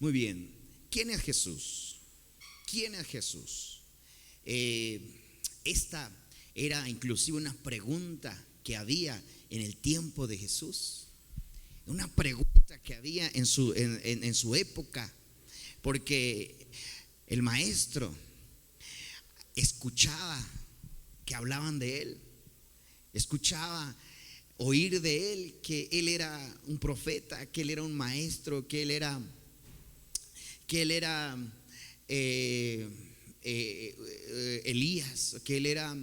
Muy bien. ¿Quién es Jesús? ¿Quién es Jesús? Esta era inclusive una pregunta que había en el tiempo de Jesús. Una pregunta que había en su época. Porque el maestro escuchaba que hablaban de él. Escuchaba oír de él que él era un profeta, que él era un maestro, que él era Elías, que él era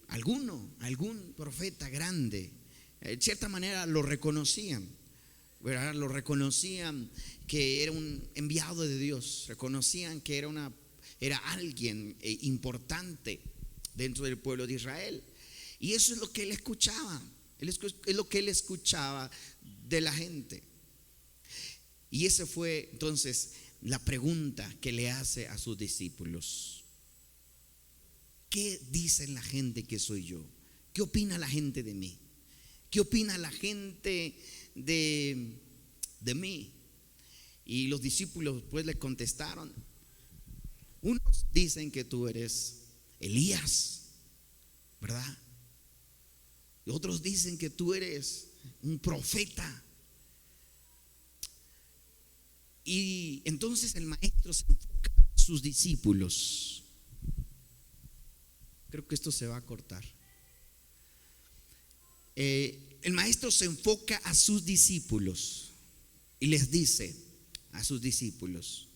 algún profeta grande. De cierta manera lo reconocían, ¿verdad? Lo reconocían que era un enviado de Dios, reconocían que era alguien importante dentro del pueblo de Israel. Y eso es lo que él escuchaba, es lo que él escuchaba de la gente. Y esa fue entonces la pregunta que le hace a sus discípulos. ¿Qué dice la gente que soy yo? ¿Qué opina la gente de mí? ¿Qué opina la gente de mí? Y los discípulos pues le contestaron. Unos dicen que tú eres Elías, ¿verdad? Y otros dicen que tú eres un profeta. Y entonces el maestro se enfoca en sus discípulos. Creo que esto se va a cortar. El maestro se enfoca a sus discípulos y les dice a sus discípulos: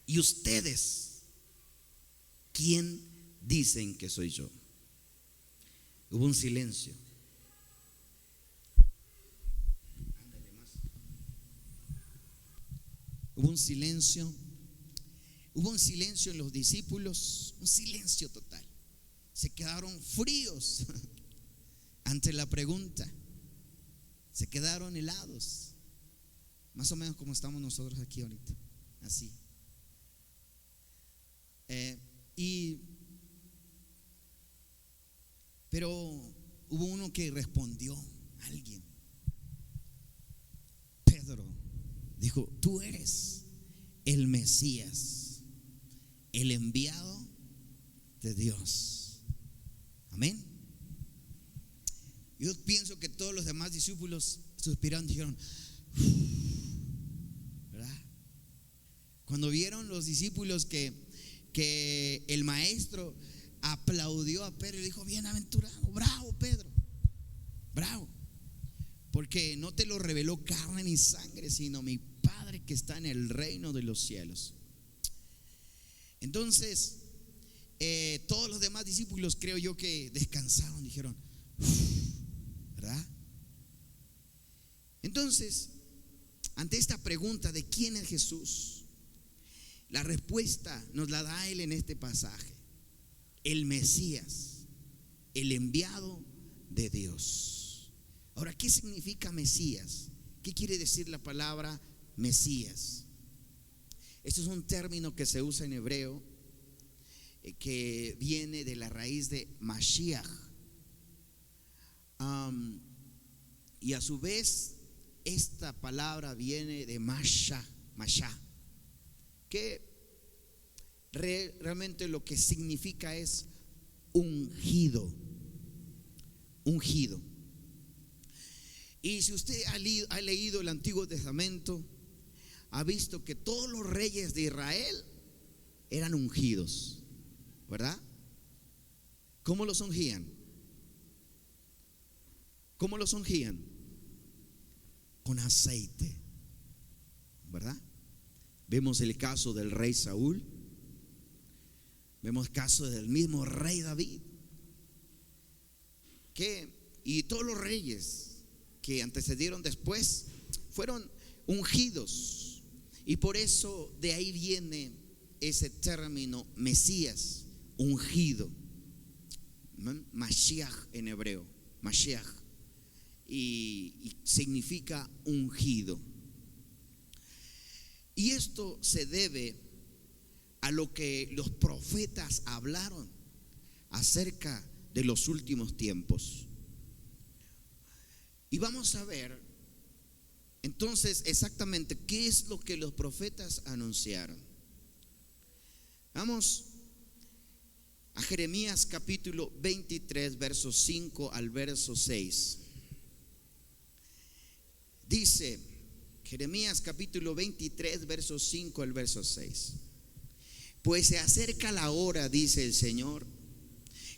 ¿y ustedes quién dicen que soy yo? Hubo un silencio. Hubo un silencio en los discípulos, un silencio total. Se quedaron fríos ante la pregunta. Se quedaron helados, más o menos como estamos nosotros aquí ahorita, así. Pero hubo uno que respondió, alguien. Pedro dijo: tú eres el Mesías, el enviado de Dios. Amén. Yo pienso que todos los demás discípulos suspiraron, dijeron, ¿verdad? Cuando vieron los discípulos que el maestro aplaudió a Pedro y dijo: bienaventurado, bravo Pedro, bravo, porque no te lo reveló carne ni sangre, sino mi Padre que está en el reino de los cielos. Entonces todos los demás discípulos, creo yo, que descansaron, dijeron, ¿verdad? Entonces, ante esta pregunta de quién es Jesús, la respuesta nos la da él en este pasaje: el Mesías, el enviado de Dios. Ahora, ¿qué significa Mesías? ¿Qué quiere decir la palabra Mesías? Esto es un término que se usa en hebreo, que viene de la raíz de Mashiach, y a su vez esta palabra viene de Masha, que realmente lo que significa es ungido. Y si usted ha leído el Antiguo Testamento, ha visto que todos los reyes de Israel eran ungidos, ¿verdad? ¿Cómo los ungían? ¿Cómo los ungían? Con aceite, ¿verdad? Vemos el caso del rey Saúl, vemos el caso del mismo rey David, y todos los reyes que antecedieron después fueron ungidos. Y por eso de ahí viene ese término Mesías, ungido, Mashiach en hebreo, Mashiach, y significa ungido. Y esto se debe a lo que los profetas hablaron acerca de los últimos tiempos. Y vamos a ver Entonces, exactamente, ¿qué es lo que los profetas anunciaron? Vamos a Jeremías capítulo 23, versos 5 al verso 6. Dice Jeremías capítulo 23, versos 5 al verso 6. Pues se acerca la hora, dice el Señor,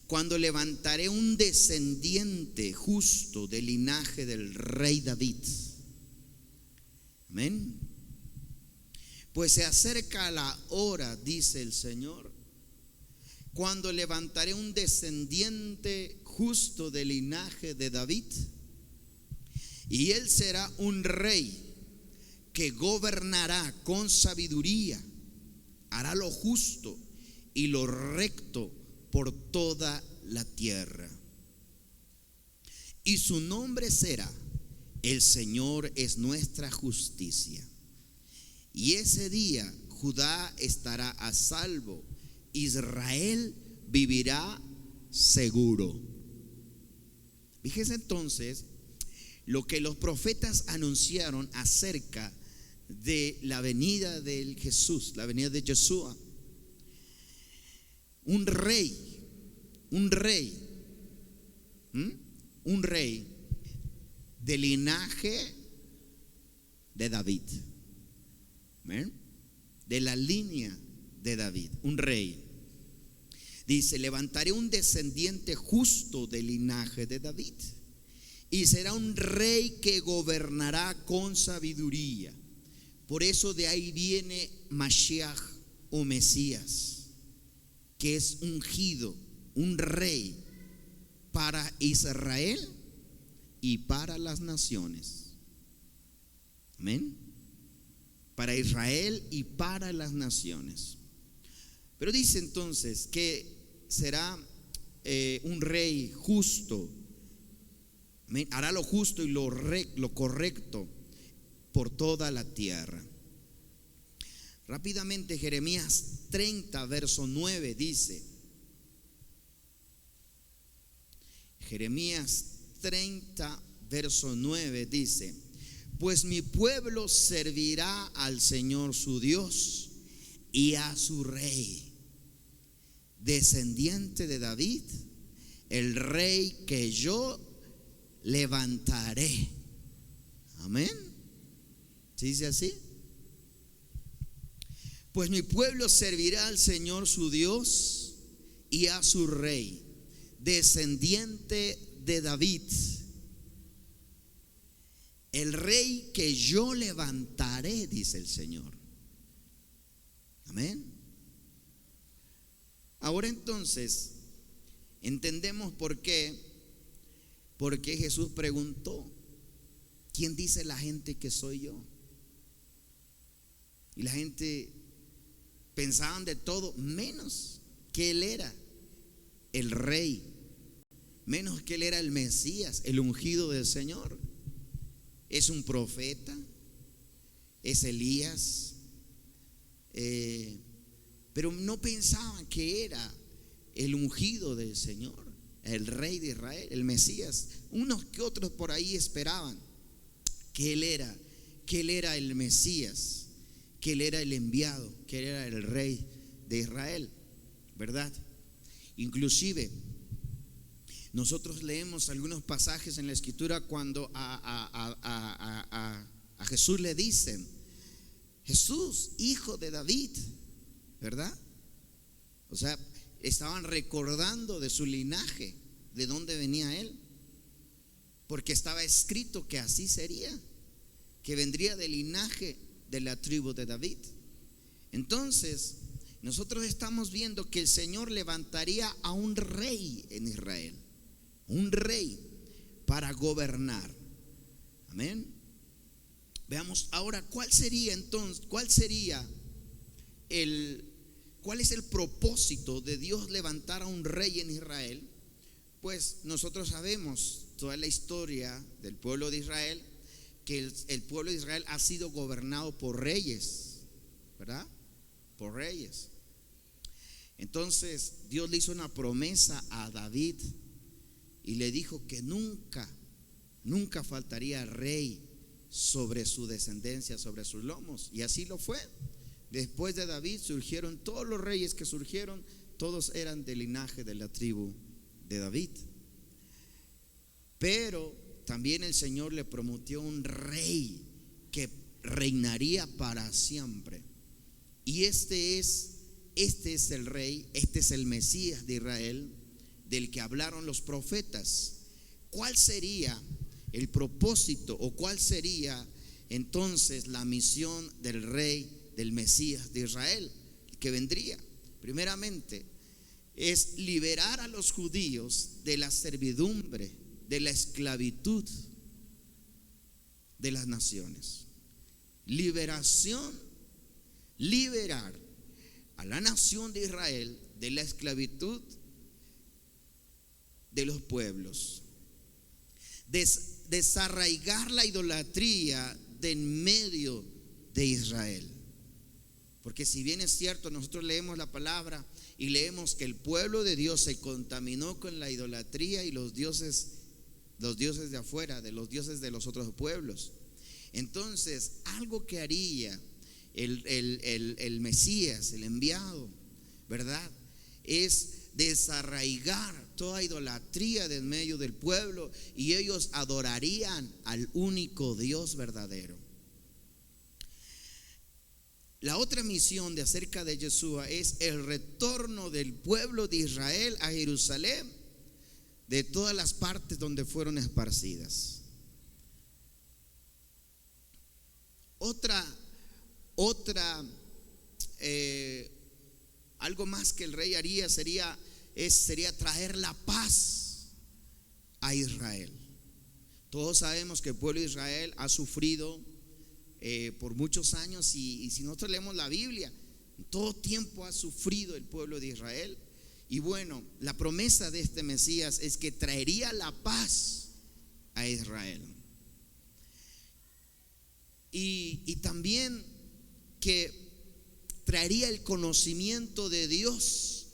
cuando levantaré un descendiente justo del linaje del rey David. Amén. Pues se acerca la hora, dice el Señor, cuando levantaré un descendiente justo del linaje de David, y él será un rey que gobernará con sabiduría, hará lo justo y lo recto por toda la tierra. Y su nombre será: El Señor es nuestra justicia. Y ese día Judá estará a salvo, Israel vivirá seguro. Fíjese entonces lo que los profetas anunciaron acerca de la venida del Jesús, la venida de Yeshua. Un rey del linaje de David. ¿Ven? De la línea de David, un rey. Dice: levantaré un descendiente justo del linaje de David, y será un rey que gobernará con sabiduría. Por eso de ahí viene Mashiach o Mesías, que es ungido, un rey para Israel y para las naciones. Amén. Para Israel y para las naciones. Pero dice entonces que será un rey justo. Amén. Hará lo justo y lo correcto por toda la tierra. Rápidamente, Jeremías 30, verso 9 dice. Jeremías 30, verso 9 dice: pues mi pueblo servirá al Señor su Dios y a su rey, descendiente de David, el rey que yo levantaré. Amén. ¿Se dice así? Pues mi pueblo servirá al Señor su Dios y a su rey, descendiente de David, el rey que yo levantaré, dice el Señor. Amén. Ahora entonces entendemos por qué Jesús preguntó: ¿quién dice la gente que soy yo? Y la gente pensaban de todo menos que él era el rey, menos que él era el Mesías, el ungido del Señor. Es un profeta, es Elías, pero no pensaban que era el ungido del Señor, el rey de Israel, el Mesías. Unos que otros por ahí esperaban que él era el Mesías, que él era el enviado, que él era el rey de Israel, ¿verdad? Inclusive nosotros leemos algunos pasajes en la Escritura cuando a Jesús le dicen: Jesús, hijo de David, ¿verdad? O sea, estaban recordando de su linaje, de dónde venía él, porque estaba escrito que así sería, que vendría del linaje de la tribu de David. Entonces, nosotros estamos viendo que el Señor levantaría a un rey en Israel, un rey para gobernar. Amén. Veamos ahora cuál es el propósito de Dios levantar a un rey en Israel. Pues nosotros sabemos toda la historia del pueblo de Israel, que el pueblo de Israel ha sido gobernado por reyes, ¿verdad? Por reyes. Entonces Dios le hizo una promesa a David y le dijo que nunca faltaría rey sobre su descendencia, sobre sus lomos. Y así lo fue. Después de David surgieron todos los reyes que surgieron, todos eran del linaje de la tribu de David. Pero también el Señor le prometió un rey que reinaría para siempre. Y este es el rey, este es el Mesías de Israel, del que hablaron los profetas. ¿Cuál sería el propósito o cuál sería entonces la misión del rey, del Mesías de Israel que vendría? Primeramente, es liberar a los judíos de la servidumbre, de la esclavitud de las naciones. Liberación, liberar a la nación de Israel de la esclavitud de los pueblos. Desarraigar la idolatría de en medio de Israel. Porque si bien es cierto, nosotros leemos la palabra y leemos que el pueblo de Dios se contaminó con la idolatría y los dioses de afuera, de los dioses de los otros pueblos. Entonces, algo que haría el Mesías, el enviado, ¿verdad?, es desarraigar toda idolatría de en medio del pueblo, y ellos adorarían al único Dios verdadero. La otra misión de acerca de Yeshua es el retorno del pueblo de Israel a Jerusalén, de todas las partes donde fueron esparcidas. Algo más que el rey haría sería traer la paz a Israel. Todos sabemos que el pueblo de Israel ha sufrido por muchos años, y si nosotros leemos la Biblia, todo tiempo ha sufrido el pueblo de Israel. Y bueno, la promesa de este Mesías es que traería la paz a Israel. Y también que traería el conocimiento de Dios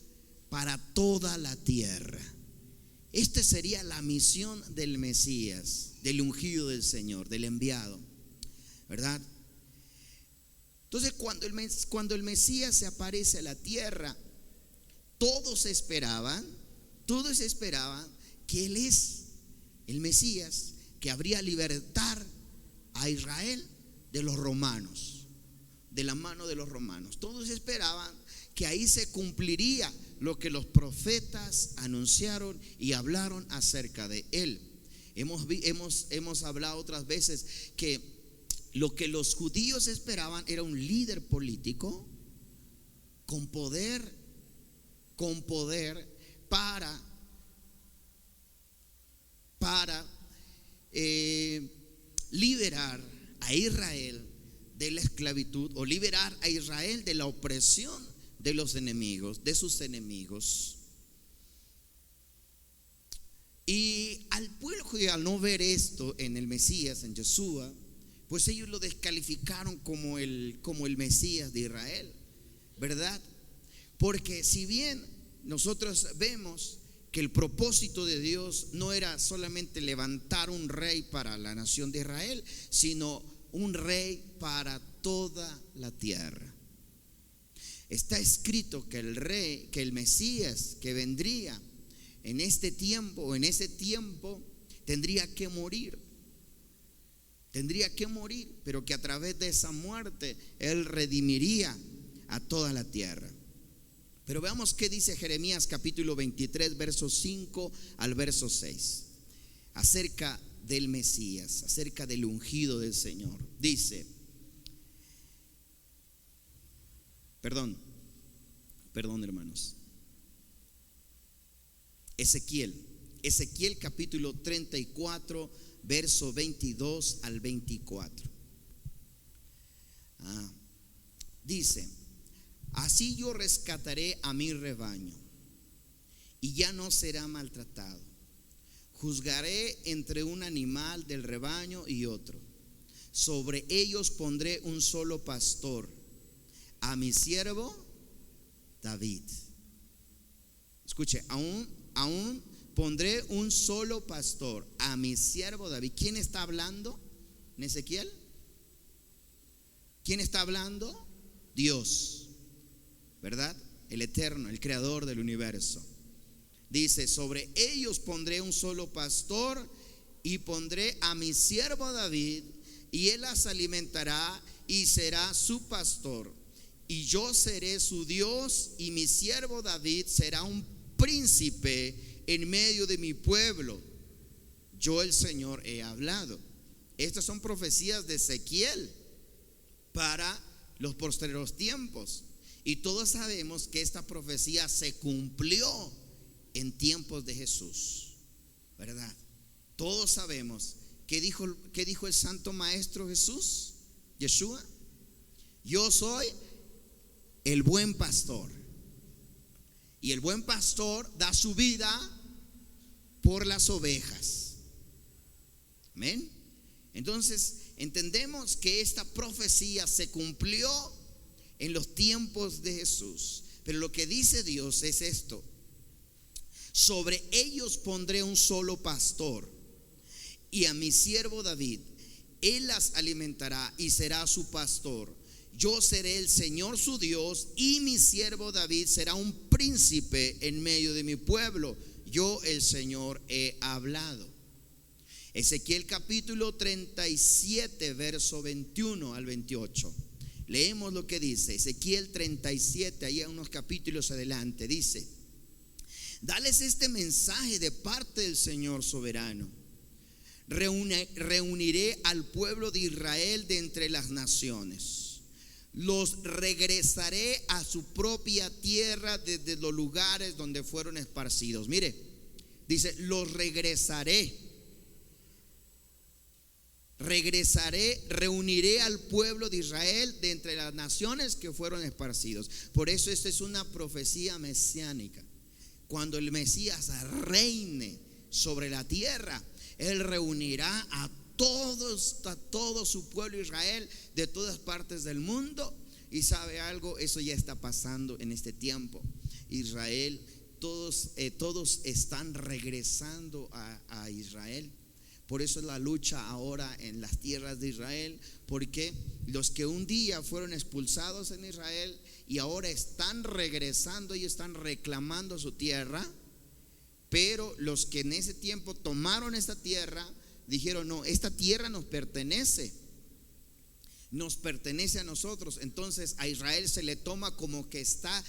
para toda la tierra. Esta sería la misión del Mesías, del ungido del Señor, del enviado, ¿verdad? Entonces, cuando el Mesías se aparece a la tierra, todos esperaban que Él es el Mesías que habría libertar a Israel de los romanos, de la mano de los romanos. Todos esperaban que ahí se cumpliría lo que los profetas anunciaron y hablaron acerca de Él. Hemos hablado otras veces que lo que los judíos esperaban era un líder político con poder para liberar a Israel de la esclavitud, o liberar a Israel de la opresión de los enemigos, de sus enemigos. Y al pueblo judío, al no ver esto en el Mesías, en Yeshua, pues ellos lo descalificaron como el Mesías de Israel, ¿verdad? Porque si bien nosotros vemos que el propósito de Dios no era solamente levantar un rey para la nación de Israel, sino un rey para toda la tierra. Está escrito que el Mesías que vendría en ese tiempo, tendría que morir, pero que a través de esa muerte Él redimiría a toda la tierra. Pero veamos qué dice Jeremías capítulo 23, versos 5 al verso 6, acerca del Mesías, acerca del ungido del Señor. Dice, perdón hermanos, Ezequiel capítulo 34, verso 22 al 24. Dice: así yo rescataré a mi rebaño, y ya no será maltratado. Juzgaré entre un animal del rebaño y otro. Sobre ellos pondré un solo pastor, a mi siervo David. Escuche, aún pondré un solo pastor, a mi siervo David. ¿Quién está hablando? en Ezequiel? ¿Quién está hablando? Dios, ¿verdad? El eterno, el creador del universo. Dice: sobre ellos pondré un solo pastor, y pondré a mi siervo David, y él las alimentará y será su pastor. Y yo seré su Dios, y mi siervo David será un príncipe en medio de mi pueblo. Yo, el Señor, he hablado. Estas son profecías de Ezequiel para los posteriores tiempos. Y todos sabemos que esta profecía se cumplió en tiempos de Jesús, ¿verdad? Todos sabemos qué dijo el Santo Maestro Jesús, Yeshua: yo soy el buen pastor, y el buen pastor da su vida por las ovejas. Amén. Entonces entendemos que esta profecía se cumplió en los tiempos de Jesús. Pero lo que dice Dios es esto: sobre ellos pondré un solo pastor, y a mi siervo David, él las alimentará y será su pastor. Yo seré el Señor su Dios, y mi siervo David será un príncipe en medio de mi pueblo. Yo, el Señor, he hablado. Ezequiel capítulo 37, verso 21 al 28. Leemos lo que dice Ezequiel 37, ahí a unos capítulos adelante. Dice: dales este mensaje de parte del Señor soberano: reuniré al pueblo de Israel de entre las naciones, los regresaré a su propia tierra desde los lugares donde fueron esparcidos. Mire, dice: los regresaré, reuniré al pueblo de Israel de entre las naciones que fueron esparcidos. Por eso esta es una profecía mesiánica. Cuando el Mesías reine sobre la tierra, él reunirá a todo su pueblo Israel de todas partes del mundo. Y sabe algo, eso ya está pasando en este tiempo. Israel, todos están regresando a Israel. Por eso es la lucha ahora en las tierras de Israel, porque los que un día fueron expulsados en Israel y ahora están regresando y están reclamando su tierra. Pero los que en ese tiempo tomaron esta tierra dijeron: no, esta tierra nos pertenece a nosotros. Entonces a Israel se le toma como que está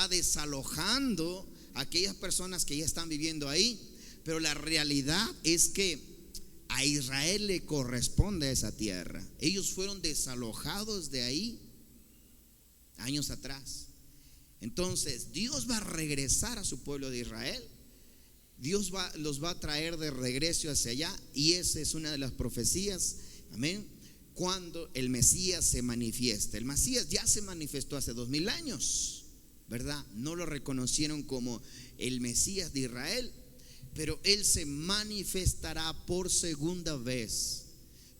desalojando a aquellas personas que ya están viviendo ahí. Pero la realidad es que a Israel le corresponde esa tierra. Ellos fueron desalojados de ahí años atrás. Entonces Dios va a regresar a su pueblo de Israel. Dios los va a traer de regreso hacia allá. Y esa es una de las profecías, amén, cuando el Mesías se manifiesta. El Mesías ya se manifestó hace 2000 años, ¿verdad? No lo reconocieron como el Mesías de Israel, pero él se manifestará por segunda vez.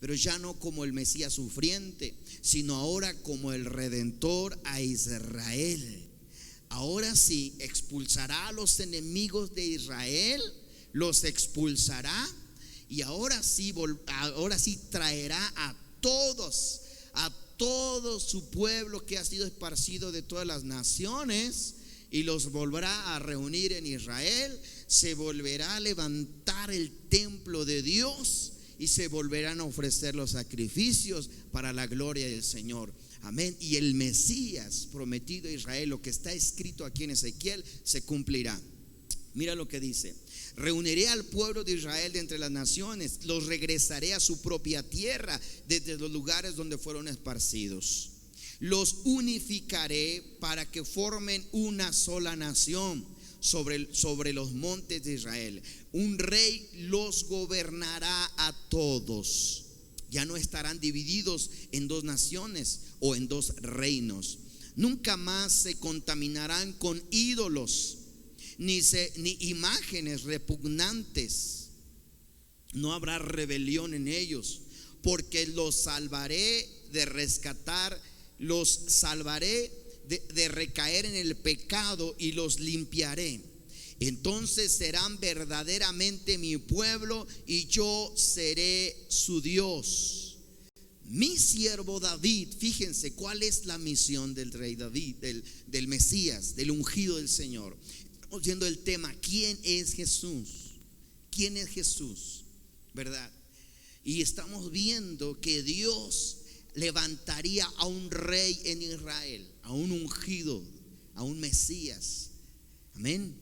Pero ya no como el Mesías sufriente, sino ahora como el Redentor a Israel. Ahora sí expulsará a los enemigos de Israel, los expulsará, y ahora sí traerá a todo su pueblo que ha sido esparcido de todas las naciones, y los volverá a reunir en Israel. Se volverá a levantar el templo de Dios y se volverán a ofrecer los sacrificios para la gloria del Señor. Amén. Y el Mesías prometido a Israel, lo que está escrito aquí en Ezequiel, se cumplirá. Mira lo que dice: reuniré al pueblo de Israel de entre las naciones, los regresaré a su propia tierra desde los lugares donde fueron esparcidos. Los unificaré para que formen una sola nación sobre los montes de Israel. Un rey los gobernará a todos. Ya no estarán divididos en dos naciones o en dos reinos. Nunca más se contaminarán con ídolos, ni imágenes repugnantes. No habrá rebelión en ellos, porque los salvaré de rescatar, los salvaré de recaer en el pecado, y los limpiaré Entonces serán verdaderamente mi pueblo y yo seré su Dios. Mi siervo David, fíjense cuál es la misión del rey David, del Mesías, del ungido del Señor. Estamos viendo el tema, ¿quién es Jesús? ¿Quién es Jesús? ¿Verdad? Y estamos viendo que Dios levantaría a un rey en Israel, a un ungido, a un Mesías. Amén.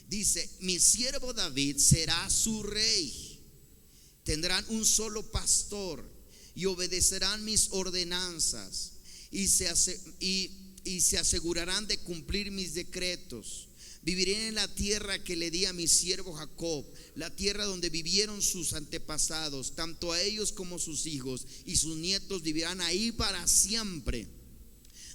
Dice, mi siervo David será su rey. Tendrán un solo pastor y obedecerán mis ordenanzas y se asegurarán de cumplir mis decretos. Viviré en la tierra que le di a mi siervo Jacob, la tierra donde vivieron sus antepasados, tanto a ellos como sus hijos y sus nietos vivirán ahí para siempre,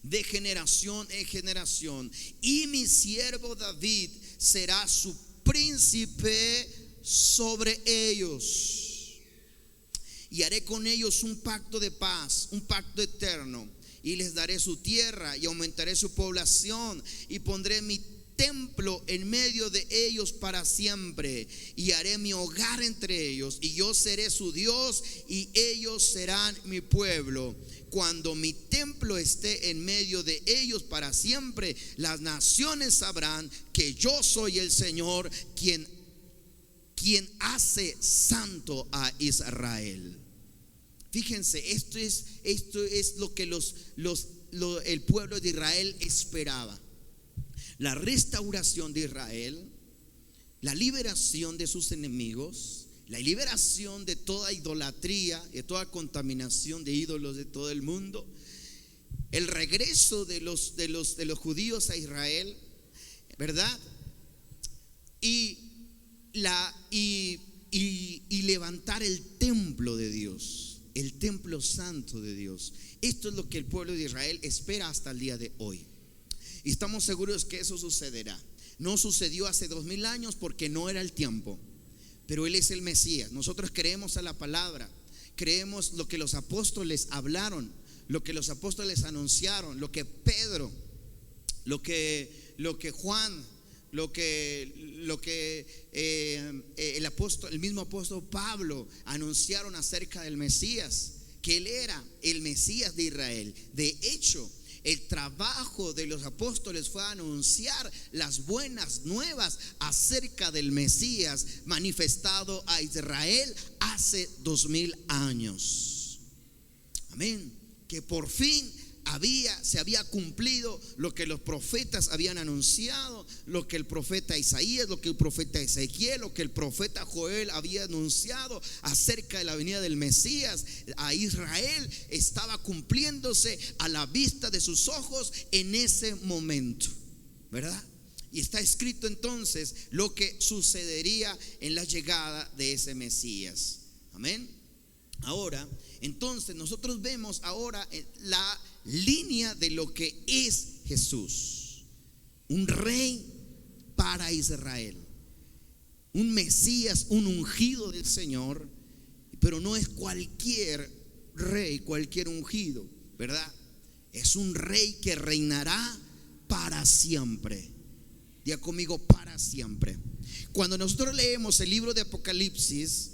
de generación en generación. Y mi siervo David será su príncipe sobre ellos. Y haré con ellos un pacto de paz, un pacto eterno. Y les daré su tierra y aumentaré su población y pondré mi templo en medio de ellos para siempre, y haré mi hogar entre ellos, y yo seré su Dios y ellos serán mi pueblo. Cuando mi templo esté en medio de ellos para siempre, las naciones sabrán que yo soy el Señor, quien hace santo a Israel. Fíjense, esto es lo que el pueblo de Israel esperaba. La restauración de Israel, la liberación de sus enemigos, la liberación de toda idolatría, de toda contaminación de ídolos de todo el mundo, el regreso de los judíos a Israel, ¿verdad? Y levantar el templo de Dios, el templo santo de Dios. Esto es lo que el pueblo de Israel espera hasta el día de hoy. Y estamos seguros que eso sucederá. No sucedió hace 2000 años porque no era el tiempo, pero Él es el Mesías. Nosotros creemos a la palabra, creemos lo que los apóstoles hablaron, lo que los apóstoles anunciaron, lo que Pedro, lo que Juan, lo que el mismo apóstol Pablo anunciaron acerca del Mesías, que Él era el Mesías de Israel. De hecho, el trabajo de los apóstoles fue anunciar las buenas nuevas acerca del Mesías manifestado a Israel hace 2000 años. Amén. Que por fin se había cumplido lo que los profetas habían anunciado, lo que el profeta Isaías, lo que el profeta Ezequiel, lo que el profeta Joel había anunciado acerca de la venida del Mesías a Israel. Estaba cumpliéndose a la vista de sus ojos en ese momento, ¿verdad? Y está escrito entonces lo que sucedería en la llegada de ese Mesías. Amén. Ahora, entonces nosotros vemos ahora la línea de lo que es Jesús: un rey para Israel, un Mesías, un ungido del Señor. Pero no es cualquier rey, cualquier ungido, ¿verdad? Es un rey que reinará para siempre. Diga conmigo, para siempre. Cuando nosotros leemos el libro de Apocalipsis,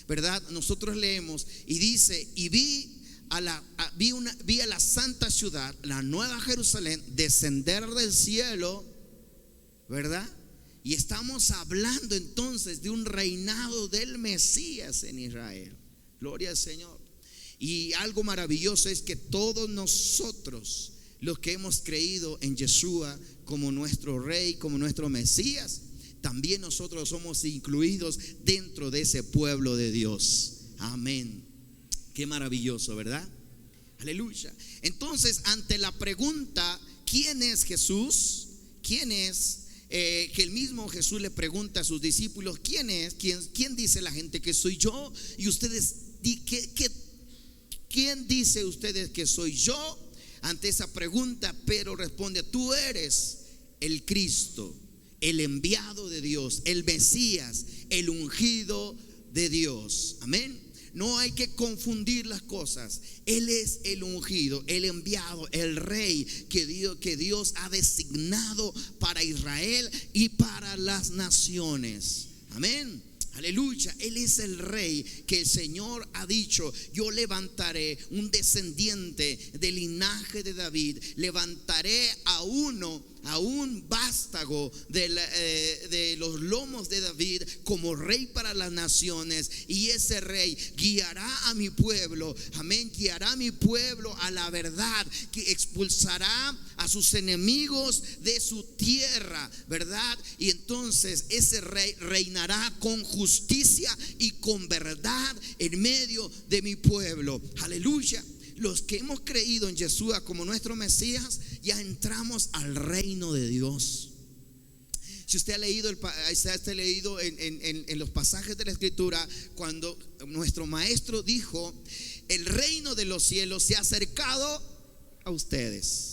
¿verdad? Nosotros leemos y dice: y vi a la santa ciudad, la nueva Jerusalén, descender del cielo, ¿verdad? Y estamos hablando entonces de un reinado del Mesías en Israel. Gloria al Señor. Y algo maravilloso es que todos nosotros, los que hemos creído en Yeshua como nuestro rey, como nuestro Mesías, también nosotros somos incluidos dentro de ese pueblo de Dios. Amén. Qué maravilloso, ¿verdad? Aleluya. Entonces, ante la pregunta, ¿quién es Jesús? ¿Quién es? Que el mismo Jesús le pregunta a sus discípulos: ¿quién es? ¿Quién dice la gente que soy yo? Y ustedes, ¿quién dice ustedes que soy yo? Ante esa pregunta, Pedro responde: tú eres el Cristo, el enviado de Dios, el Mesías, el ungido de Dios. Amén. no hay que confundir las cosas. Él es el ungido, el enviado, el rey que Dios ha designado para Israel y para las naciones. Amén. Aleluya, Él es el rey que el Señor ha dicho: yo levantaré un descendiente del linaje de David, levantaré a un vástago de los lomos de David como rey para las naciones, y ese rey guiará a mi pueblo, amén, guiará a mi pueblo a la verdad, que expulsará a sus enemigos de su tierra, ¿verdad? Y entonces ese rey reinará con justicia y con verdad en medio de mi pueblo. Aleluya. Los que hemos creído en Yeshua como nuestro Mesías, ya entramos al reino de Dios. Si usted ha leído, en los pasajes de la Escritura, cuando nuestro maestro dijo: el reino de los cielos se ha acercado a ustedes.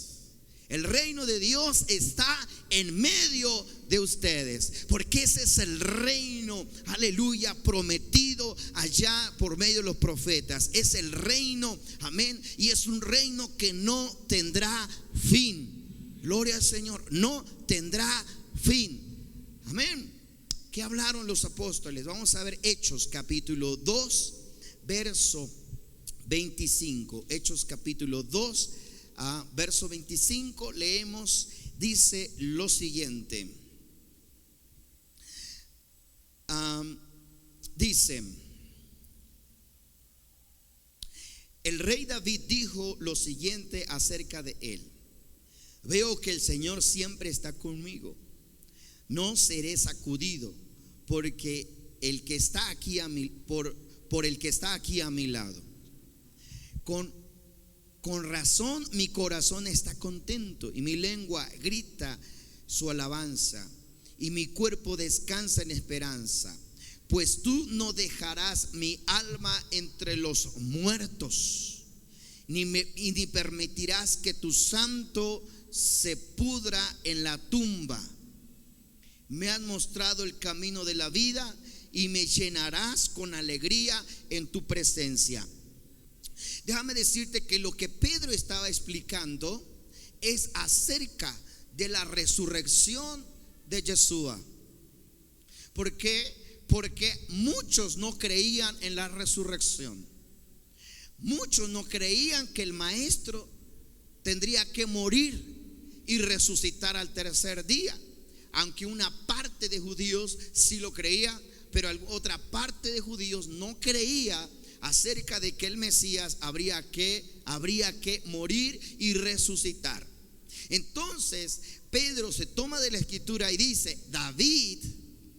El reino de Dios está en medio de ustedes, porque ese es el reino, aleluya, prometido allá por medio de los profetas. Es el reino, amén, y es un reino que no tendrá fin. Gloria al Señor, no tendrá fin. Amén. ¿Qué hablaron los apóstoles? Vamos a ver Hechos capítulo 2, verso 25. Hechos capítulo 2, verso 25, leemos, dice lo siguiente. Dice: el rey David dijo lo siguiente acerca de él: veo que el Señor siempre está conmigo, no seré sacudido, porque el que está aquí por el que está aquí a mi lado. Con razón mi corazón está contento y mi lengua grita su alabanza, y mi cuerpo descansa en esperanza, pues tú no dejarás mi alma entre los muertos, ni permitirás que tu santo se pudra en la tumba. Me has mostrado el camino de la vida y me llenarás con alegría en tu presencia. Déjame decirte que lo que Pedro estaba explicando es acerca de la resurrección de Yeshua. ¿Por qué? Porque muchos no creían en la resurrección. Muchos no creían que el maestro tendría que morir y resucitar al tercer día. Aunque una parte de judíos sí lo creía, pero otra parte de judíos no creía acerca de que el Mesías habría que morir y resucitar. Entonces Pedro se toma de la escritura y dice: David,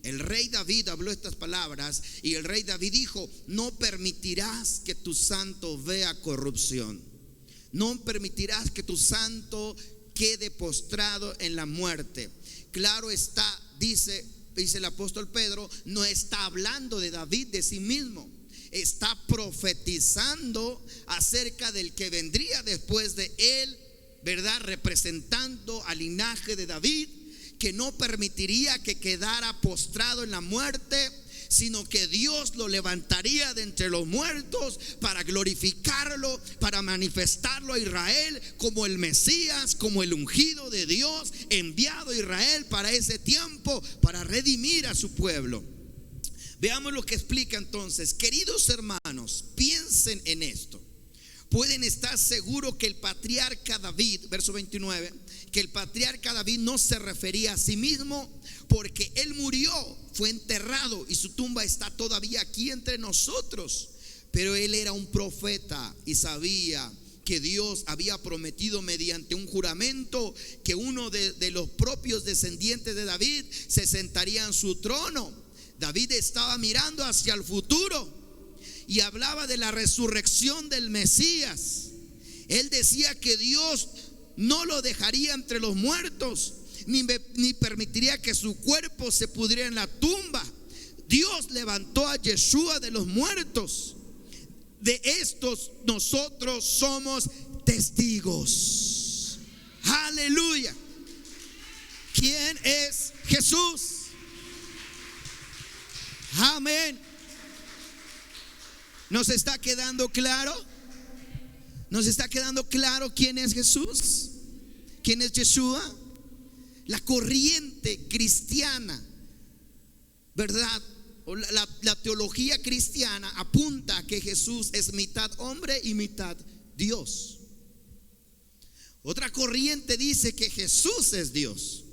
el rey David habló estas palabras, y el rey David dijo: no permitirás que tu santo vea corrupción, no permitirás que tu santo quede postrado en la muerte. Claro está, dice el apóstol Pedro, no está hablando de David de sí mismo, está profetizando acerca del que vendría después de él, ¿verdad? Representando al linaje de David, que no permitiría que quedara postrado en la muerte, sino que Dios lo levantaría de entre los muertos para glorificarlo, para manifestarlo a Israel como el Mesías, como el ungido de Dios, enviado a Israel para ese tiempo, para redimir a su pueblo. Veamos lo que explica entonces. Queridos hermanos, piensen en esto. Pueden estar seguros que el patriarca David, verso 29, que el patriarca David no se refería a sí mismo, porque él murió, fue enterrado y su tumba está todavía aquí entre nosotros. Pero él era un profeta y sabía que Dios había prometido mediante un juramento que uno de los propios descendientes de David se sentaría en su trono. David estaba mirando hacia el futuro y hablaba de la resurrección del Mesías. Él decía que Dios no lo dejaría entre los muertos, ni permitiría que su cuerpo se pudriera en la tumba. Dios levantó a Yeshua de los muertos. De estos nosotros somos testigos. Aleluya. ¿Quién es Jesús? Amén. ¿Nos está quedando claro? ¿Nos está quedando claro quién es Jesús? ¿Quién es Yeshua? La corriente cristiana, ¿verdad? La teología cristiana apunta a que Jesús es mitad hombre y mitad Dios. Otra corriente dice que Jesús es Dios.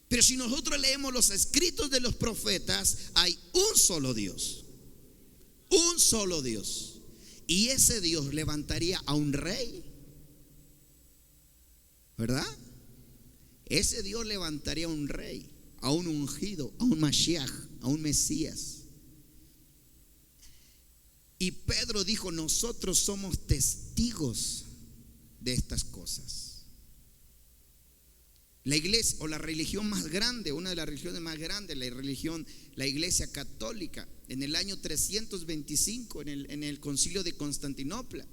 Pero si nosotros leemos los escritos de los profetas, hay un solo Dios. Un solo Dios. Y ese Dios levantaría a un rey, ¿verdad? Ese Dios levantaría a un rey, a un ungido, a un Mashiach, a un Mesías. Y Pedro dijo: nosotros somos testigos de estas cosas. La iglesia o la religión más grande, una de las religiones más grandes, la iglesia católica, en el año 325, en el concilio de Constantinopla,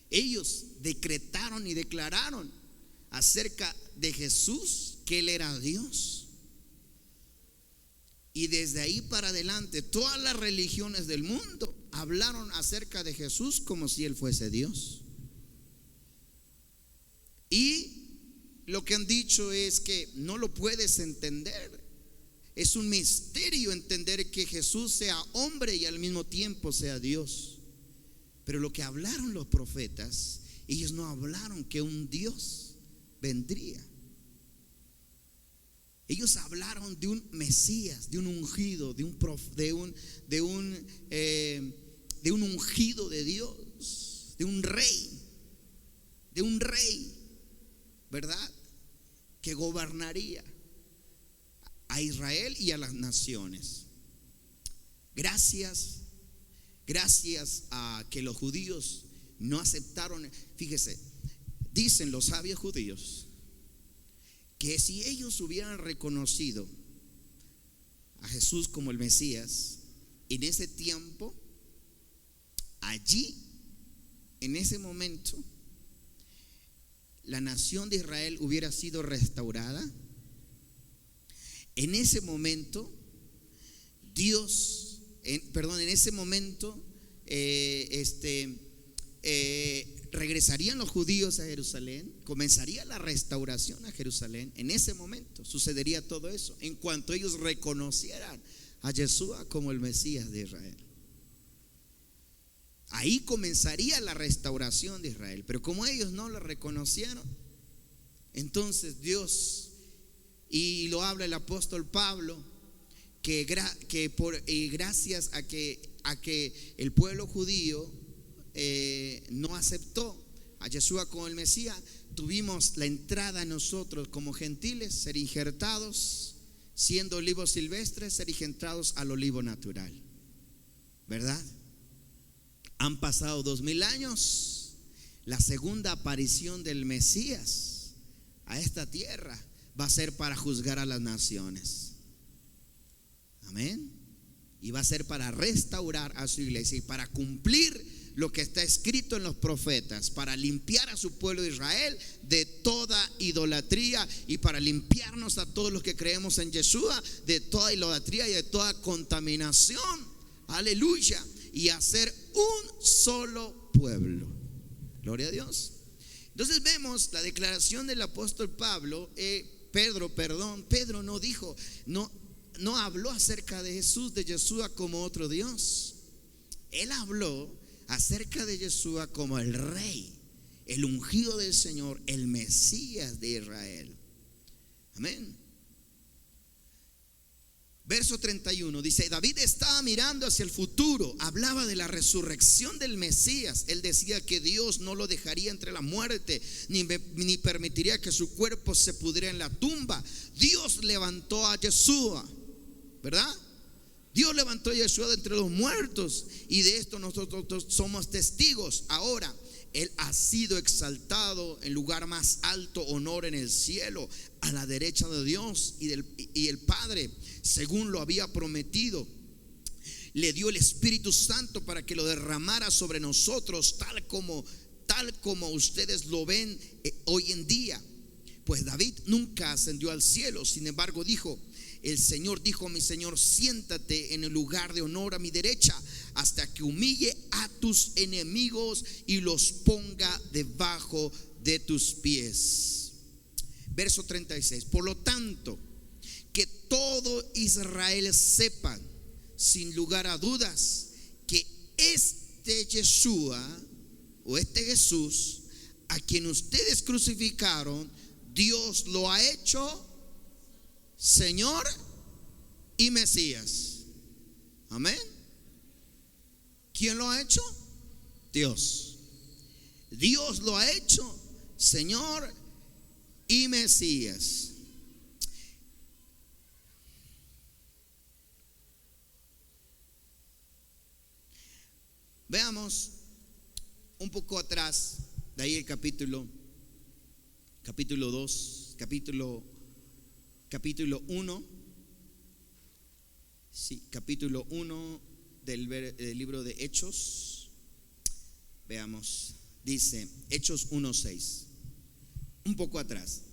ellos decretaron y declararon acerca de Jesús que Él era Dios. Y desde ahí para adelante, todas las religiones del mundo hablaron acerca de Jesús como si Él fuese Dios. Y lo que han dicho es que no lo puedes entender. Es un misterio entender que Jesús sea hombre y al mismo tiempo sea Dios. Pero lo que hablaron los profetas, ellos no hablaron que un Dios vendría. Ellos hablaron de un Mesías, de un ungido, de un ungido de Dios, de un rey, ¿verdad? Que gobernaría a Israel y a las naciones. Gracias a que los judíos no aceptaron. Fíjese, dicen los sabios judíos que si ellos hubieran reconocido a Jesús como el Mesías, en ese tiempo, allí, en ese momento, la nación de Israel hubiera sido restaurada. En ese momento, en ese momento, regresarían los judíos a Jerusalén, comenzaría la restauración a Jerusalén. En ese momento sucedería todo eso, en cuanto ellos reconocieran a Yeshua como el Mesías de Israel. Ahí comenzaría la restauración de Israel. Pero como ellos no lo reconocieron, entonces Dios, y lo habla el apóstol Pablo, que gracias a que el pueblo judío no aceptó a Yeshua como el Mesías, tuvimos la entrada nosotros como gentiles, ser injertados, siendo olivos silvestres, ser injertados al olivo natural, ¿verdad? Han pasado 2000 años. La segunda aparición del Mesías a esta tierra va a ser para juzgar a las naciones. Amén. Y va a ser para restaurar a su iglesia y para cumplir lo que está escrito en los profetas, para limpiar a su pueblo de Israel de toda idolatría y para limpiarnos a todos los que creemos en Yeshua de toda idolatría y de toda contaminación. Aleluya. Y hacer un solo pueblo. Gloria a Dios. Entonces vemos la declaración del apóstol Pedro no dijo, no habló acerca de Jesús, de Yeshua como otro Dios. Él habló acerca de Yeshua como el Rey, el ungido del Señor, el Mesías de Israel. Amén. Verso 31 dice: David estaba mirando hacia el futuro, hablaba de la resurrección del Mesías. Él decía que Dios no lo dejaría entre la muerte, ni permitiría que su cuerpo se pudriera en la tumba. Dios levantó a Yeshua, ¿verdad? Dios levantó a Yeshua de entre los muertos, y de esto nosotros somos testigos. Ahora Él ha sido exaltado en lugar más alto, honor en el cielo, a la derecha de Dios y el Padre, según lo había prometido. Le dio el Espíritu Santo para que lo derramara sobre nosotros, tal como ustedes lo ven hoy en día. Pues David nunca ascendió al cielo, sin embargo dijo: el Señor dijo a mi Señor: siéntate en el lugar de honor a mi derecha, hasta que humille a tus enemigos y los ponga debajo de tus pies. Verso 36. Por lo tanto, que todo Israel sepa sin lugar a dudas que este Yeshua o este Jesús a quien ustedes crucificaron, Dios lo ha hecho Señor y Mesías. Amén. ¿Quién lo ha hecho? Dios. Dios lo ha hecho Señor y Mesías. Veamos un poco atrás, de ahí el capítulo 2, capítulo 1, sí, capítulo 1 del libro de Hechos. Veamos, dice Hechos 1:6, un poco atrás,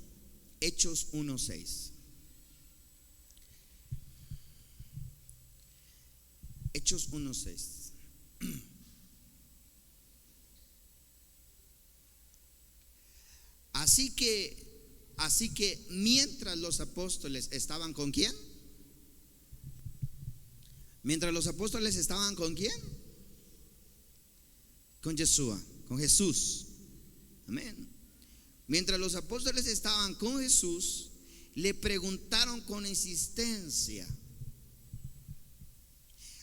Hechos 1:6. Hechos 1:6. Así que mientras los apóstoles estaban ¿con quién? Mientras los apóstoles estaban ¿con quién? Con Yeshua, con Jesús. Amén. Mientras los apóstoles estaban con Jesús, le preguntaron con insistencia: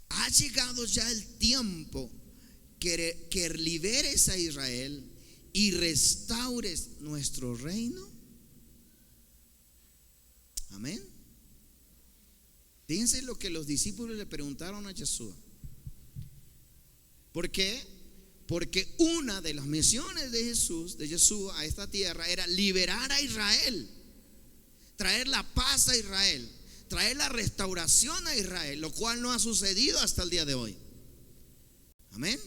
¿ha llegado ya el tiempo que liberes a Israel y restaures nuestro reino? Amén. Fíjense lo que los discípulos le preguntaron a Yeshua. ¿Por qué? Porque una de las misiones de Jesús, de Yeshua a esta tierra, era liberar a Israel, traer la paz a Israel, traer la restauración a Israel, lo cual no ha sucedido hasta el día de hoy. Amén.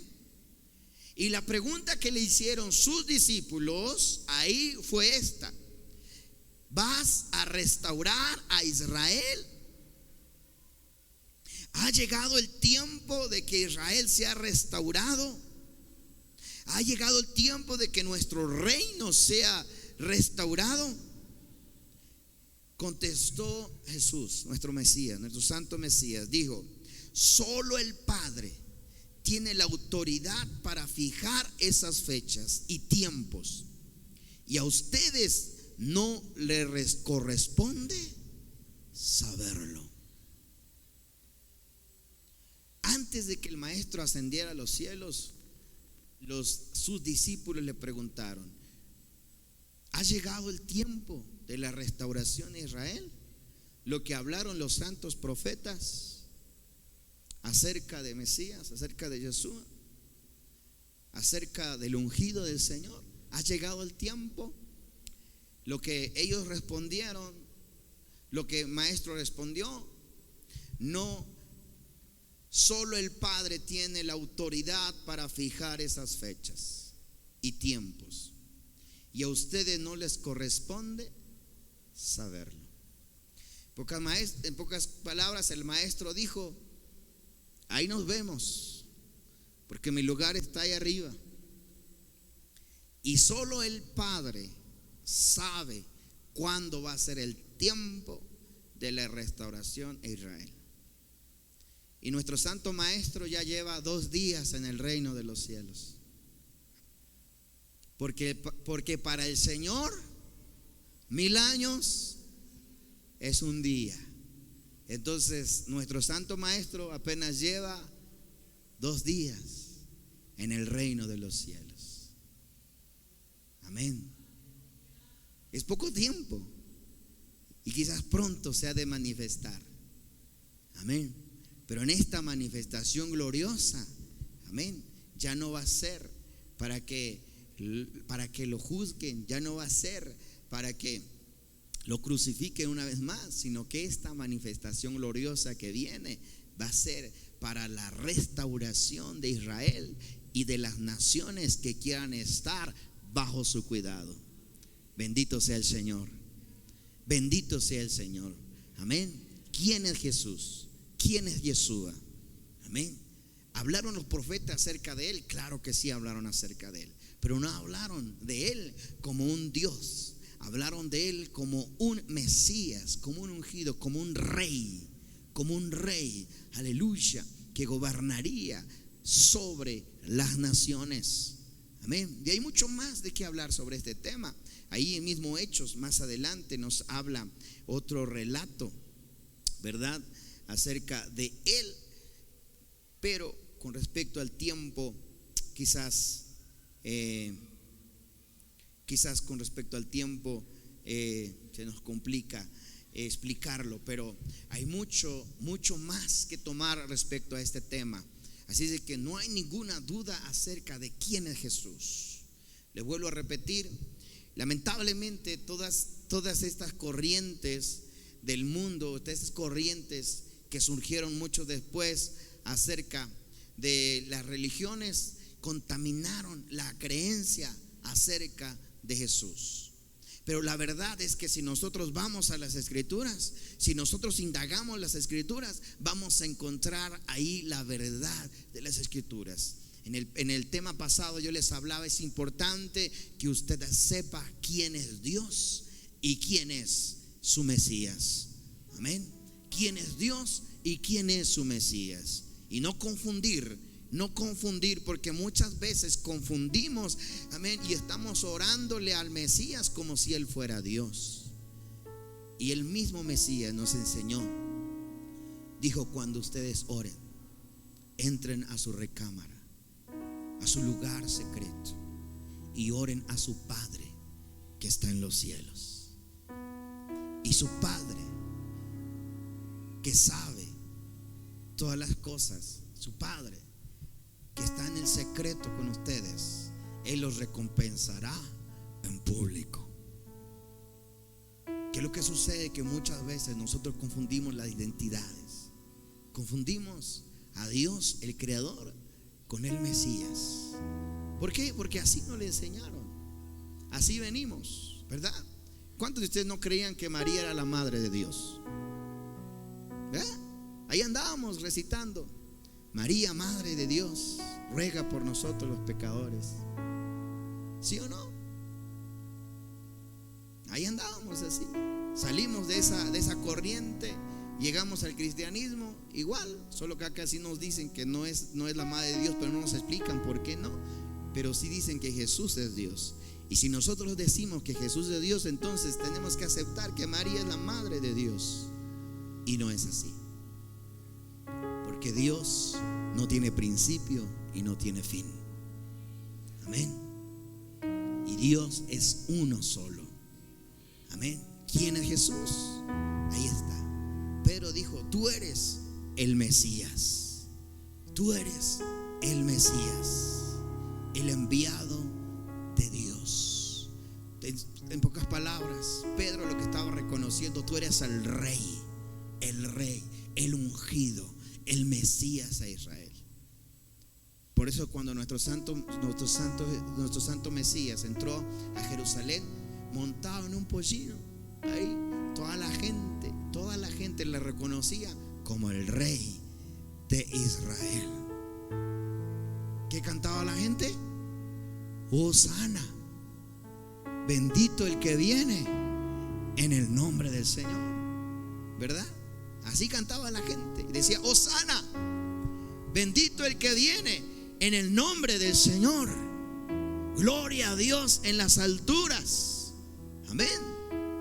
Y la pregunta que le hicieron sus discípulos ahí fue esta: ¿vas a restaurar a Israel? ¿Ha llegado el tiempo de que Israel sea restaurado? ¿Ha llegado el tiempo de que nuestro reino sea restaurado? Contestó Jesús, nuestro Mesías, nuestro santo Mesías, dijo: solo el Padre tiene la autoridad para fijar esas fechas y tiempos, y a ustedes no les corresponde saberlo. Antes de que el maestro ascendiera a los cielos, sus discípulos le preguntaron: ¿ha llegado el tiempo de la restauración de Israel? Lo que hablaron los santos profetas acerca de Mesías, acerca de Yeshua, acerca del ungido del Señor. ¿Ha llegado el tiempo? Lo que ellos respondieron, lo que el maestro respondió: no, solo el Padre tiene la autoridad para fijar esas fechas y tiempos, y a ustedes no les corresponde saberlo. En pocas palabras, el maestro dijo: ahí nos vemos, porque mi lugar está ahí arriba, y solo el Padre sabe cuándo va a ser el tiempo de la restauración a Israel. Y nuestro santo maestro ya lleva 2 días en el reino de los cielos, porque para el Señor 1000 años es un día. Entonces nuestro santo maestro apenas lleva 2 días en el reino de los cielos. Amén. Es poco tiempo, y quizás pronto se ha de manifestar. Amén. Pero en esta manifestación gloriosa, amén, ya no va a ser para que lo juzguen, ya no va a ser para que lo crucifiquen una vez más, sino que esta manifestación gloriosa que viene va a ser para la restauración de Israel y de las naciones que quieran estar bajo su cuidado. Bendito sea el Señor. Bendito sea el Señor. Amén. ¿Quién es Jesús? ¿Quién es Yeshua? Amén. ¿Hablaron los profetas acerca de él? Claro que sí hablaron acerca de él, pero no hablaron de él como un Dios. Hablaron de él como un Mesías, como un ungido, como un rey, aleluya, que gobernaría sobre las naciones. Amén. Y hay mucho más de qué hablar sobre este tema. Ahí mismo Hechos, más adelante, nos habla otro relato, ¿verdad?, acerca de él. Pero con respecto al tiempo, quizás con respecto al tiempo se nos complica explicarlo, pero hay mucho más que tomar respecto a este tema. Así es de que no hay ninguna duda acerca de quién es Jesús. Le vuelvo a repetir, lamentablemente todas estas corrientes del mundo, estas corrientes que surgieron mucho después acerca de las religiones, contaminaron la creencia acerca de Jesús. Pero la verdad es que si nosotros vamos a las Escrituras, si nosotros indagamos las Escrituras, vamos a encontrar ahí la verdad de las Escrituras. En el tema pasado yo les hablaba, es importante que usted sepa quién es Dios y quién es su Mesías. Amén. ¿Quién es Dios y quién es su Mesías? Y no confundir, porque muchas veces confundimos, amén, y estamos orándole al Mesías como si él fuera Dios. Y el mismo Mesías nos enseñó, dijo: cuando ustedes oren, entren a su recámara, a su lugar secreto, y oren a su Padre que está en los cielos. Y su Padre, que sabe todas las cosas, su Padre que está en el secreto con ustedes, Él los recompensará en público. ¿Qué es lo que sucede? Que muchas veces nosotros confundimos las identidades. Confundimos a Dios, el Creador, con el Mesías. ¿Por qué? Porque así nos le enseñaron. Así venimos, ¿verdad? ¿Cuántos de ustedes no creían que María era la madre de Dios? ¿Verdad? Ahí andábamos recitando: María, Madre de Dios, ruega por nosotros los pecadores. ¿Sí o no? Ahí andábamos así. Salimos de esa corriente, llegamos al cristianismo igual, solo que acá sí nos dicen que no es la Madre de Dios, pero no nos explican por qué no. Pero sí dicen que Jesús es Dios. Y si nosotros decimos que Jesús es Dios, entonces tenemos que aceptar que María es la Madre de Dios. Y no es así. Porque Dios no tiene principio y no tiene fin. Amén. Y Dios es uno solo. Amén. ¿Quién es Jesús? Ahí está. Pedro dijo: tú eres el Mesías. Tú eres el Mesías, el enviado de Dios. En pocas palabras, Pedro lo que estaba reconociendo: tú eres el rey, el ungido, el Mesías a Israel. Por eso cuando nuestro santo Mesías entró a Jerusalén montado en un pollino, ahí toda la gente le reconocía como el rey de Israel. ¿Qué cantaba la gente? Hosana, bendito el que viene en el nombre del Señor, ¿verdad? Así cantaba la gente. Decía: Hosana, bendito el que viene en el nombre del Señor. Gloria a Dios en las alturas. Amén.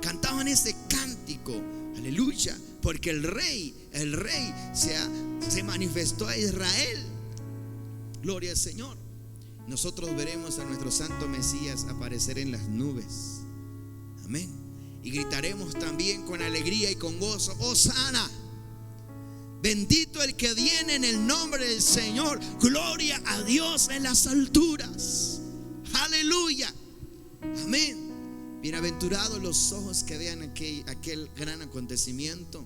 Cantaban ese cántico, aleluya, porque el rey se manifestó a Israel. Gloria al Señor. Nosotros veremos a nuestro santo Mesías aparecer en las nubes. Amén. Y gritaremos también con alegría y con gozo: Hosana, bendito el que viene en el nombre del Señor. Gloria a Dios en las alturas. Aleluya. Amén. Bienaventurados los ojos que vean aquel gran acontecimiento,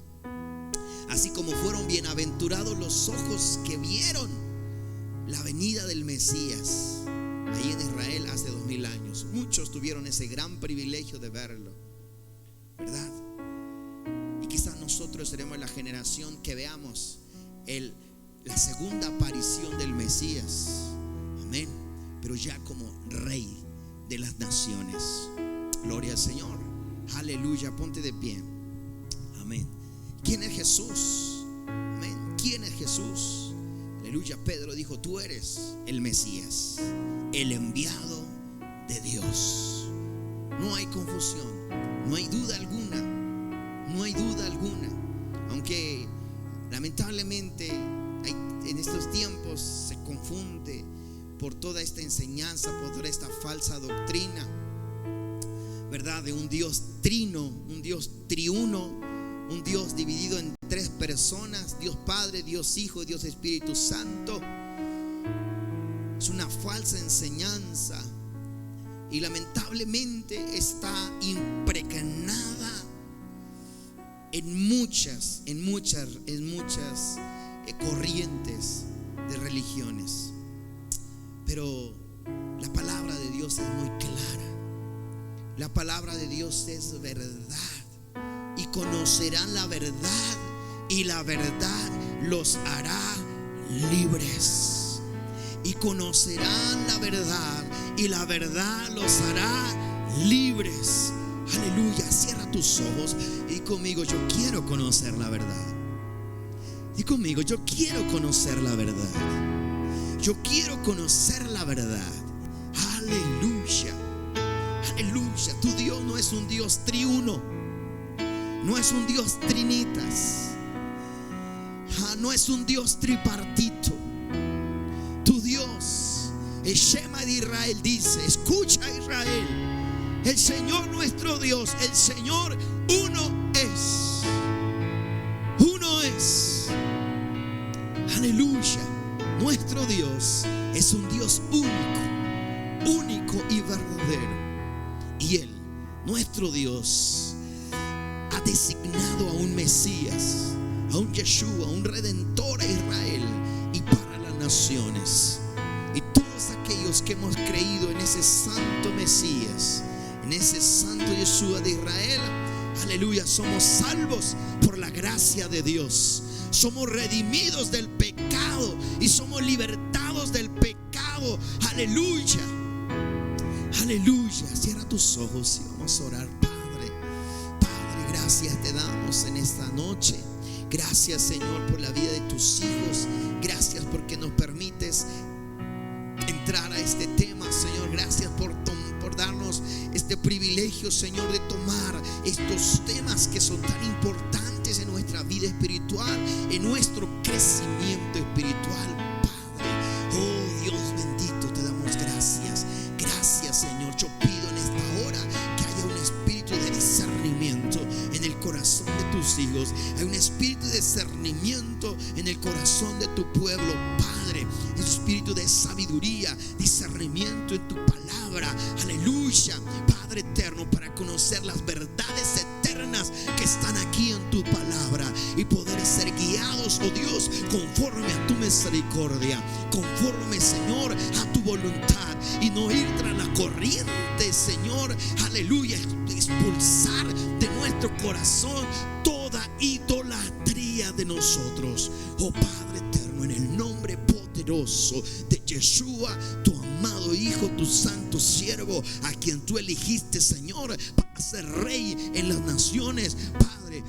así como fueron bienaventurados los ojos que vieron la venida del Mesías ahí en Israel hace 2000 años. Muchos tuvieron ese gran privilegio de verlo, ¿verdad? Y quizás nosotros seremos la generación que veamos la segunda aparición del Mesías. Amén. Pero ya como Rey de las naciones. Gloria al Señor. Aleluya. Ponte de pie. Amén. ¿Quién es Jesús? Amén. ¿Quién es Jesús? Aleluya. Pedro dijo: tú eres el Mesías, el enviado de Dios. No hay confusión, no hay duda alguna, no hay duda alguna. Aunque lamentablemente en estos tiempos se confunde por toda esta enseñanza, por toda esta falsa doctrina, ¿verdad? De un Dios trino, un Dios triuno, un Dios dividido en tres personas: Dios Padre, Dios Hijo y Dios Espíritu Santo. Es una falsa enseñanza y lamentablemente está impregnada en muchas corrientes de religiones. Pero la palabra de Dios es muy clara. La palabra de Dios es verdad, y conocerán la verdad, y la verdad los hará libres. Y conocerán la verdad, y la verdad los hará libres. Aleluya. Cierra tus ojos y conmigo: yo quiero conocer la verdad. Y conmigo: yo quiero conocer la verdad. Yo quiero conocer la verdad. Aleluya. Aleluya. Tu Dios no es un Dios triuno, no es un Dios trinitas, no es un Dios tripartito. Tu Dios, el Shema de Israel, dice: escucha, Israel, el Señor nuestro Dios, el Señor uno es. Uno es. Aleluya. Nuestro Dios es un Dios único, único y verdadero. Y Él, nuestro Dios, ha designado a un Mesías, a un Yeshua, a un Redentor a Israel y para las naciones. Y todos aquellos que hemos creído en ese santo Mesías, en ese santo Yeshua de Israel, aleluya, somos salvos por la gracia de Dios. Somos redimidos del pecado y somos libertados del pecado. Aleluya. Aleluya. Cierra tus ojos y vamos a orar. Padre, gracias te damos en esta noche. Gracias, Señor, por la vida de tus hijos. Gracias porque nos permites entrar a este tema, Señor. Gracias por darnos este privilegio, Señor, de tomar estos temas que son tan importantes en nuestra vida espiritual, en nuestro crecimiento espiritual, Padre. Oh Dios bendito, te damos gracias. Gracias, Señor. Yo pido en esta hora que haya un espíritu de discernimiento en el corazón de tus hijos. Hay un espíritu de discernimiento en el corazón de tu pueblo, Padre. El espíritu de sabiduría, discernimiento en tu palabra. Aleluya. Padre eterno, para conocer las verdades eternas que están aquí en tu palabra y poder ser guiados, oh Dios, conforme a tu misericordia, conforme, Señor, a tu voluntad, y no ir tras la corriente, Señor. Aleluya. Expulsar de nuestro corazón toda idolatría de nosotros, oh Padre eterno, en el nombre poderoso de Yeshua, tu amado Hijo, tu santo siervo, a quien tú elegiste, Señor, para ser rey en las naciones, Padre.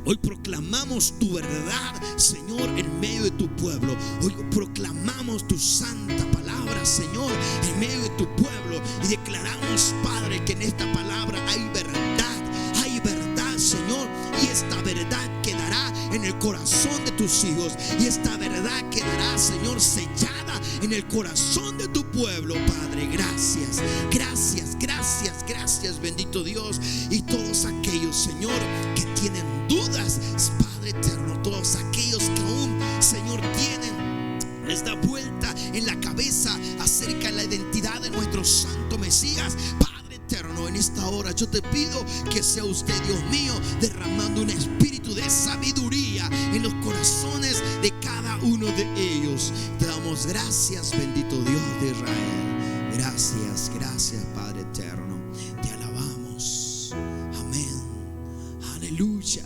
Hoy proclamamos tu verdad, Señor, en medio de tu pueblo. Hoy proclamamos tu santa palabra, Señor, en medio de tu pueblo. Y declaramos, Padre, que en esta palabra hay verdad, Señor. Y esta verdad quedará en el corazón de tus hijos. Y esta verdad quedará, Señor, sellada en el corazón de tu pueblo, Padre. Gracias, gracias, gracias, gracias, bendito Dios. Y todos aquellos, Señor, que tienen dudas, Padre eterno, todos aquellos que aún, Señor, les da vuelta en la cabeza acerca de la identidad de nuestro santo Mesías, Padre eterno, en esta hora yo te pido que sea usted, Dios mío, derramando un espíritu de sabiduría en los corazones de cada uno de ellos. Te damos gracias, bendito Dios de Israel. Gracias, gracias, Padre eterno. Te alabamos. Amén. Aleluya.